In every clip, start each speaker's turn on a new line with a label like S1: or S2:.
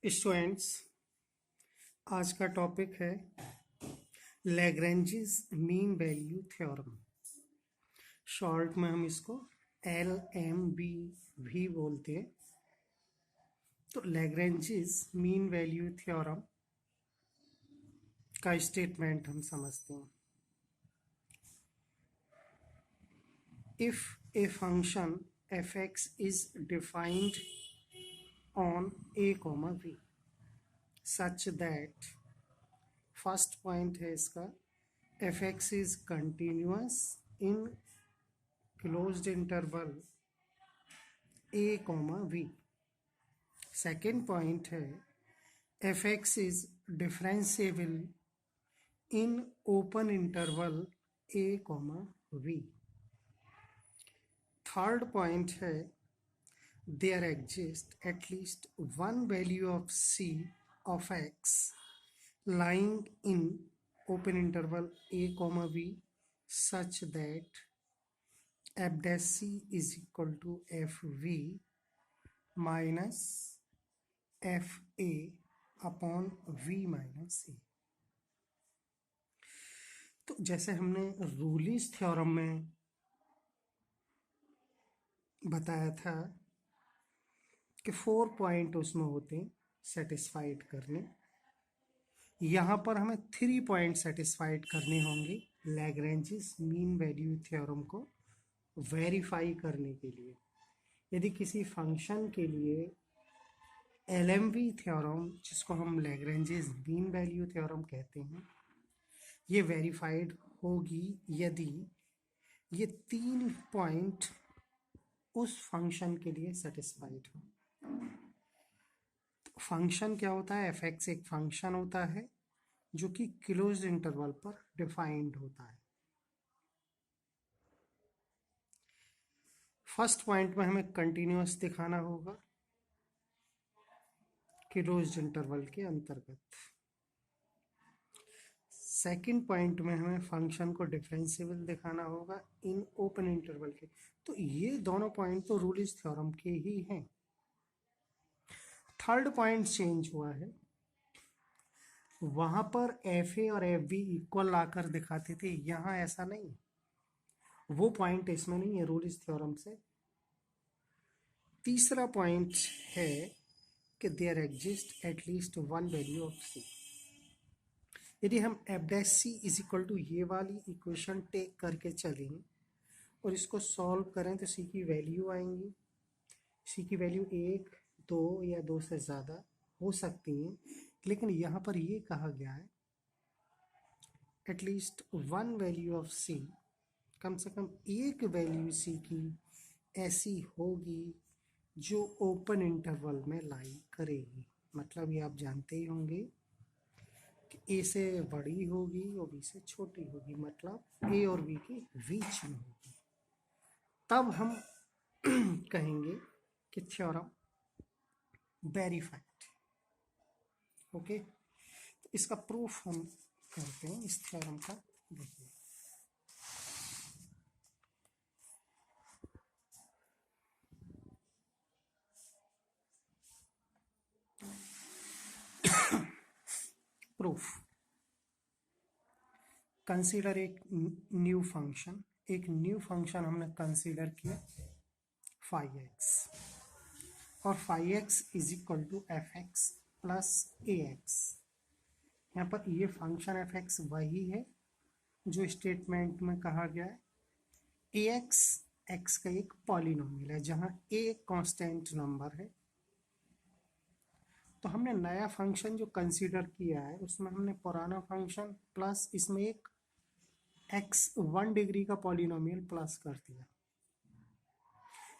S1: Students, आज का topic है Lagrange's mean value theorem. Short में हम इसको LMB भी बोलते हैं। तो लैग्रेंजेस मीन वैल्यू थ्योरम का स्टेटमेंट हम समझते हैं। If a function fx is defined on a comma b such that first point है इसका fx is continuous in closed interval a comma b। Second point है fx is differentiable in open interval a comma b। Third point है there exists at least one value of c of x lying in open interval a comma b such that f dash c is equal to fv minus fa upon v minus a। तो जैसे हमने रूलिस theorem में बताया था कि 4 point उसमें होते हैं सेटिस्फाइड करने, यहाँ पर हमें 3 पॉइंट सेटिस्फाइड करने होंगे लैग्रेंजेस मीन वैल्यू थ्योरम को वेरीफाई करने के लिए। यदि किसी फंक्शन के लिए LMV थ्योरम, जिसको हम लैग्रेंजेस मीन वैल्यू थ्योरम कहते हैं, ये वेरीफाइड होगी यदि ये 3 पॉइंट उस फंक्शन के लिए सेटिस्फाइड हो। फंक्शन क्या होता है? fx एक फंक्शन होता है जो कि क्लोज्ड इंटरवल पर डिफाइंड होता है। फर्स्ट पॉइंट में हमें कंटिन्यूअस दिखाना होगा क्लोज्ड इंटरवल के अंतर्गत। सेकंड पॉइंट में हमें फंक्शन को डिफरेंशिएबल दिखाना होगा इन ओपन इंटरवल के। तो ये दोनों पॉइंट तो रूलिस थ्योरम के ही हैं। थर्ड पॉइंट चेंज हुआ है, वहां पर FA और FB इक्वल लाकर दिखाते थे, यहां ऐसा नहीं, वो पॉइंट इसमें नहीं है रूलिस थ्योरम से। तीसरा पॉइंट है कि there exist at least one value of c। यदि हम f dash c is equal to ये वाली इक्वेशन टेक करके चलें और इसको सॉल्व करें तो c की वैल्यू आएंगी। c की वैल्यू 1, 2 या 2 से ज़्यादा हो सकती हैं, लेकिन यहाँ पर ये कहा गया है at least one value of c, कम से कम एक वैल्यू c की ऐसी होगी जो ओपन इंटरवल में लाई करेगी। मतलब ये आप जानते ही होंगे कि a से बड़ी होगी और b से छोटी होगी, मतलब a और b के बीच में होगी। तब हम कहेंगे कि थ्योरम वेरीफाइड। ओके, तो इसका प्रूफ हम करते हैं इस थ्योरम का। देखिए, प्रूफ। कंसीडर एक न्यू फंक्शन, एक न्यू फंक्शन हमने कंसीडर किया फाई एक्स, और phi x is equal to f x plus a x. यहाँ पर ये फंक्शन एफ एक्स वही है जो स्टेटमेंट में कहा गया है। ए एक्स एक्स का एक पॉलिनोमियल है जहाँ ए एक कांस्टेंट नंबर है। तो हमने नया फंक्शन जो कंसीडर किया है उसमें हमने पुराना फंक्शन प्लस इसमें एक x 1 डिग्री का पॉलिनोमियल प्लस कर दिया।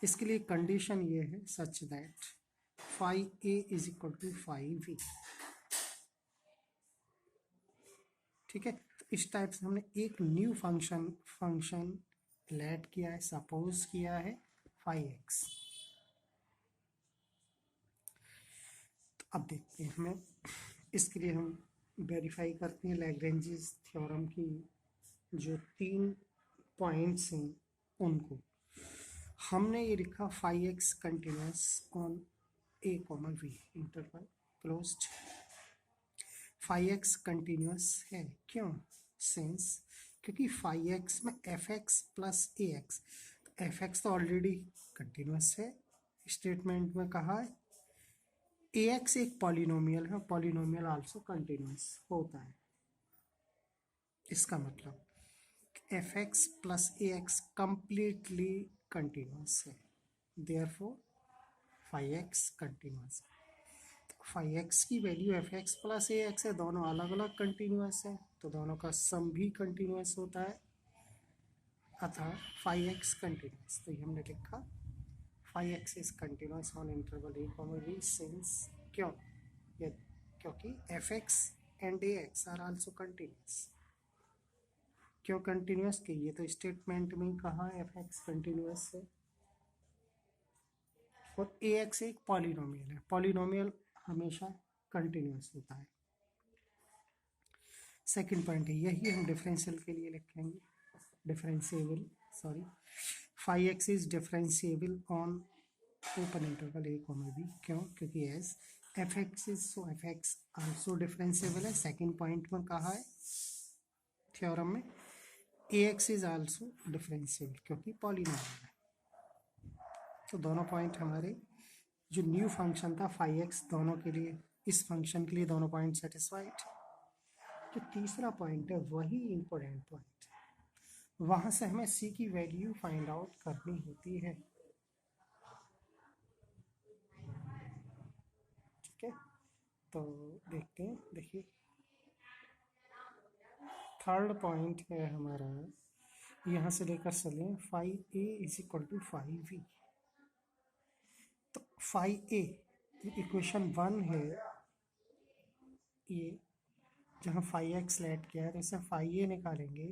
S1: इसके लिए कंडीशन ये है such that phi a is equal to phi v। ठीक है, तो इस टाइप से हमने एक न्यू फंक्शन लेट किया है, सपोज किया है फाई x। तो अब देखते हैं, हमें इसके लिए हम वेरीफाई करते हैं लैग्रेंजेस थ्योरम की जो 3 पॉइंट्स हैं उनको। हमने ये लिखा phi x continuous on a comma v interval. Closed. Phi x continuous है, क्यों? सिंस क्योंकि फाइव एक्स में f x plus a x, f x तो ऑलरेडी कंटिन्यूस है, स्टेटमेंट में कहा है ए एक्स एक पॉलिनोमियल है, पॉलिनोमियल आल्सो कंटिन्यूस होता है। इसका मतलब f x plus a x completely continuous है, देयरफॉर फाइव एक्स कंटिन्यूस है। फाइव एक्स की value f x plus a x है, दोनों अलग अलग कंटिन्यूस है, तो दोनों का सम भी कंटिन्यूस होता है, अतः फाइव एक्स कंटिन्यूस। तो ये हमने लिखा phi x is continuous on interval a comma b since, क्यों? ये क्योंकि f x and a x are also continuous. क्यों कंटिन्यूस? कि ये तो स्टेटमेंट में कहा एफ एक्स कंटिन्यूस है, और ए एक्स एक पॉलिनोमियल है, पॉलिनोमियल हमेशा कंटिन्यूस होता है। सेकंड पॉइंट है, यही हम डिफरेंशियल के लिए लिखेंगे, differentiable sorry, phi x is differentiable on open interval a comma b, क्यों? क्योंकि as f x is so f x also differentiable है। सेकंड पॉइंट में कहा है थ्योरम में a x is also differentiable क्योंकि पॉलिनोमियल है। तो दोनों पॉइंट हमारे जो न्यू फंक्शन था फाइव एक्स, दोनों के लिए, इस फंक्शन के लिए दोनों पॉइंट सेटिस्फाइड। जो तीसरा पॉइंट है वही इंपॉर्टेंट पॉइंट, वहां से हमें सी की वैल्यू फाइंड आउट करनी होती है। ठीक है, तो देखते हैं, देखिए थर्ड पॉइंट है हमारा, यहाँ से लेकर चलें phi A is equal to five v. तो फाइव ए इक्वेशन वन है, ये जहाँ फाइव एक्स लेट किया है तो इससे फाइव ए निकालेंगे,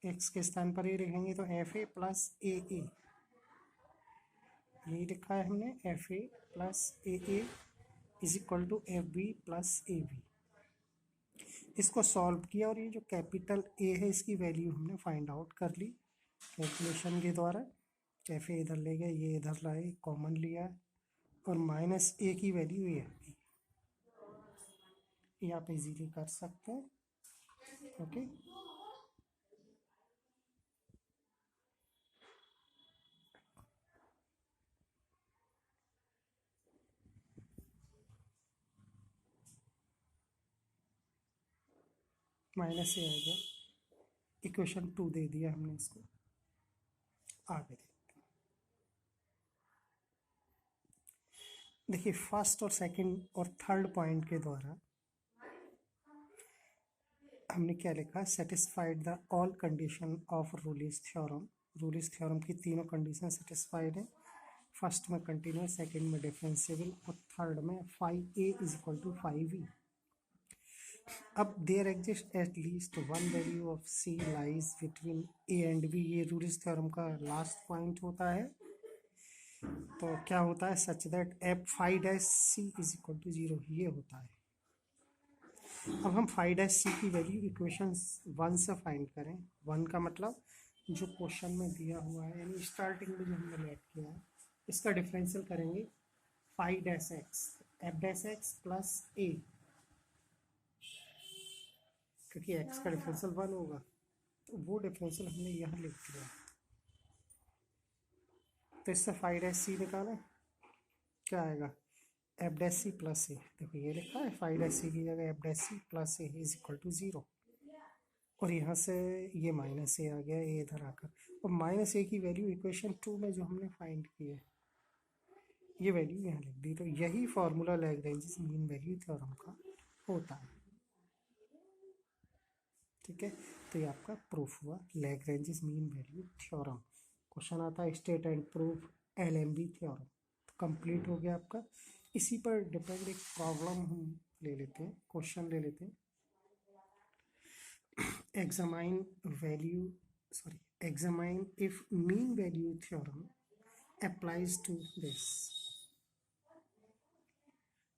S1: एक्स के स्थान पर ए लिखेंगे तो एफ ए प्लस ए ए, यही लिखा है हमने, f a plus a is equal to F b plus a b. इसको सॉल्व किया और ये जो कैपिटल ए है इसकी वैल्यू हमने फाइंड आउट कर ली कैलकुलेशन के द्वारा। एफ ए इधर ले गए, ये इधर लाए, कॉमन लिया और माइनस ए की वैल्यू ये है, ये आप इजीली कर सकते हैं। ओके, माइनस ए आ गया, इक्वेशन टू दे दिया हमने इसको, आगे देखते हैं। देखिए फर्स्ट और सेकंड और थर्ड पॉइंट के द्वारा हमने क्या लिखा, satisfied the all condition of Rolle's theorem. Rolle's theorem की तीनों कंडीशन सेटिस्फाइड है, फर्स्ट में कंटिन्यूस, सेकंड में डिफरेंशिएबल और थर्ड में five A is equal to five B. अब there exist at least one value of C lies between A and B, ये Rolle's theorem का लास्ट पॉइंट होता है। तो क्या होता है, such that F five dash C is equal to zero, ये होता है। अब हम फाइव डैश सी की वैल्यू इक्वेशन वन से फाइंड करें, वन का मतलब जो क्वेश्चन में दिया हुआ है, यानी स्टार्टिंग में जो हमने लेट किया है, इसका डिफरेंशियल करेंगे five dash X, F dash X plus A, क्योंकि एक्स का डिफरेंशियल वन होगा, तो वो डिफरेंशियल हमने यहाँ लिख दिया। तो इससे फाइव डैश सी निकालें, क्या आएगा, f dash c plus a, देखो ये लिखा है फाइव डैश सी की जगह f dash c plus a is equal to zero, और यहाँ से ये माइनस ए आ गया, ए इधर आकर, और माइनस ए की वैल्यू इक्वेशन टू में जो हमने फाइंड की है ये वैल्यू यहाँ लिख दी। तो यही formula Lagrange mean value theorem का होता है। ठीक है, तो ये आपका प्रूफ हुआ Lagrange mean value theorem. Question आता है state and proof LMB theorem, तो कंप्लीट हो गया आपका। इसी पर डिपेंड एक प्रॉब्लम हम ले लेते हैं, क्वेश्चन ले लेते हैं। examine if mean value theorem applies to this।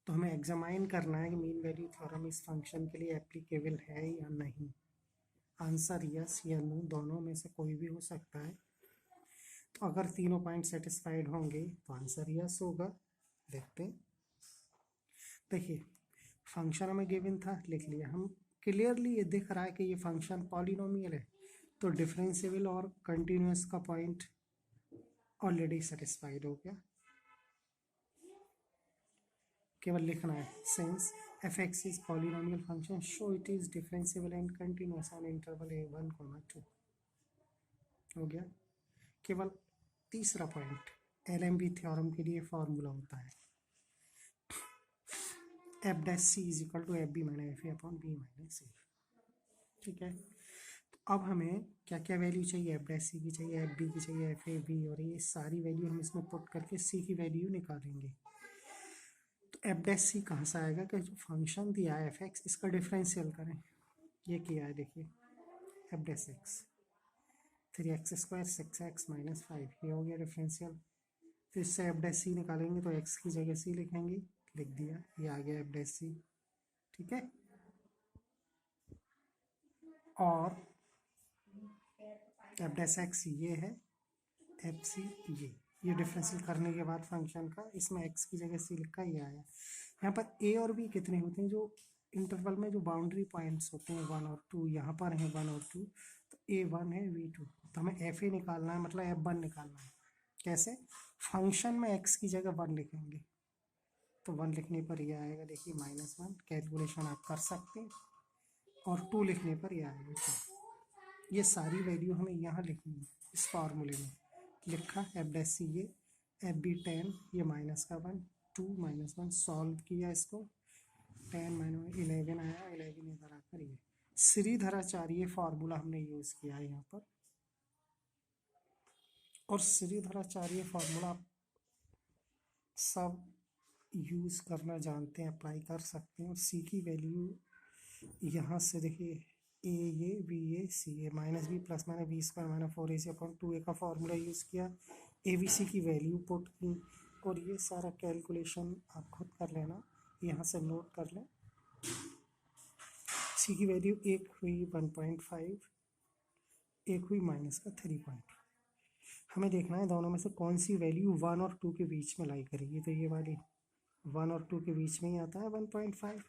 S1: तो हमें एग्जामाइन करना है कि मीन वैल्यू थ्योरम इस फंक्शन के लिए एप्लीकेबल है या नहीं। आंसर यस या नो, दोनों में से कोई भी हो सकता है। तो अगर तीनों पॉइंट सेटिस्फाइड होंगे तो आंसर यस होगा। देखते हैं, देखिए फंक्शन हमें गिवन था, लिख लिया हम, क्लियरली ये दिख रहा है कि ये फंक्शन पॉलिनोमियल है, तो डिफरेंशिएबल और कंटिन्यूअस का पॉइंट ऑलरेडी सेटिस्फाइड हो गया। केवल लिखना है since F x is polynomial function show it is differentiable and continuous on interval a1, 2 हो गया। केवल तीसरा पॉइंट, एलएमबी थ्योरम के लिए फॉर्मूला होता है F dash C is equal to F B minus F A upon B minus C. ठीक है, तो अब हमें क्या क्या वैल्यू चाहिए, एफ डैश सी की चाहिए, एफ बी की चाहिए, एफ ए बी, और ये सारी वैल्यू हम इसमें पुट करके सी की वैल्यू निकालेंगे। तो एफ डैश सी कहाँ से आएगा कि जो फंक्शन दिया है एफ एक्स, इसका डिफरेंशियल करें। ये किया है देखिए, F dash x 3x² 6x minus 5, ये हो गया डिफरेंशियल। फिर इससे एफ डैश सी निकालेंगे तो एक्स की जगह सी लिखेंगे, लिख दिया, ये आ गया एफ डैश सी। ठीक है, और एफ डैश एक्स ये है, एफ सी ये डिफरेंशियल करने के बाद फंक्शन का, इसमें एक्स की जगह सी लिखा, ये आया। यहाँ पर ए और बी कितने होते हैं, जो इंटरवल में जो बाउंड्री पॉइंट्स होते हैं 1 और 2, यहाँ पर हैं 1 और 2, तो A1 है V2, तो हमें एफ ए निकालना है, मतलब F1 निकालना है। कैसे, फंक्शन में x की जगह 1 लिखेंगे, तो 1 लिखने पर ये आएगा देखिए -1, कैलकुलेशन आप कर सकते हैं, और 2 लिखने पर ये आएगा 2। ये सारी वैल्यू हमें यहाँ लिखनी है इस फार्मूले में। लिखा एफ डैश सी ये, एफ बी 10, ये माइनस का 1, 2 -1, सॉल्व किया इसको, 10 - 11 आया, 11 इधर आकर ये श्रीधराचार्य फार्मूला हमने यूज़ किया है यहाँ पर, और श्रीधराचार्य फार्मूला आप सब यूज़ करना जानते हैं, अप्लाई कर सकते हैं। और सी की वैल्यू यहाँ से देखिए, ए ये B A C A minus B plus minus B square minus 4ac upon 2a का फार्मूला यूज़ किया, ए बी सी की वैल्यू पुट की, और ये सारा कैलकुलेशन आप खुद कर लेना, यहाँ से नोट कर लें। सी की वैल्यू एक हुई 1.5, एक हुई माइनस का 3. हमें देखना है दोनों में से कौन सी वैल्यू 1 और 2 के बीच में लाई करेगी, तो ये वाली 1 और 2 के बीच में ही आता है 1.5,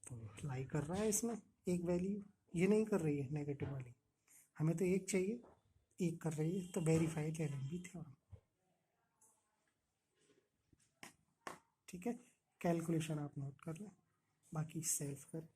S1: तो लाई कर रहा है इसमें एक वैल्यू, ये नहीं कर रही है नेगेटिव वाली, हमें तो एक चाहिए, एक कर रही है, तो वेरीफाई ले लेंगे थ्योरम। ठीक है, कैलकुलेशन आप नोट कर लें, बाकी सेल्फ कर।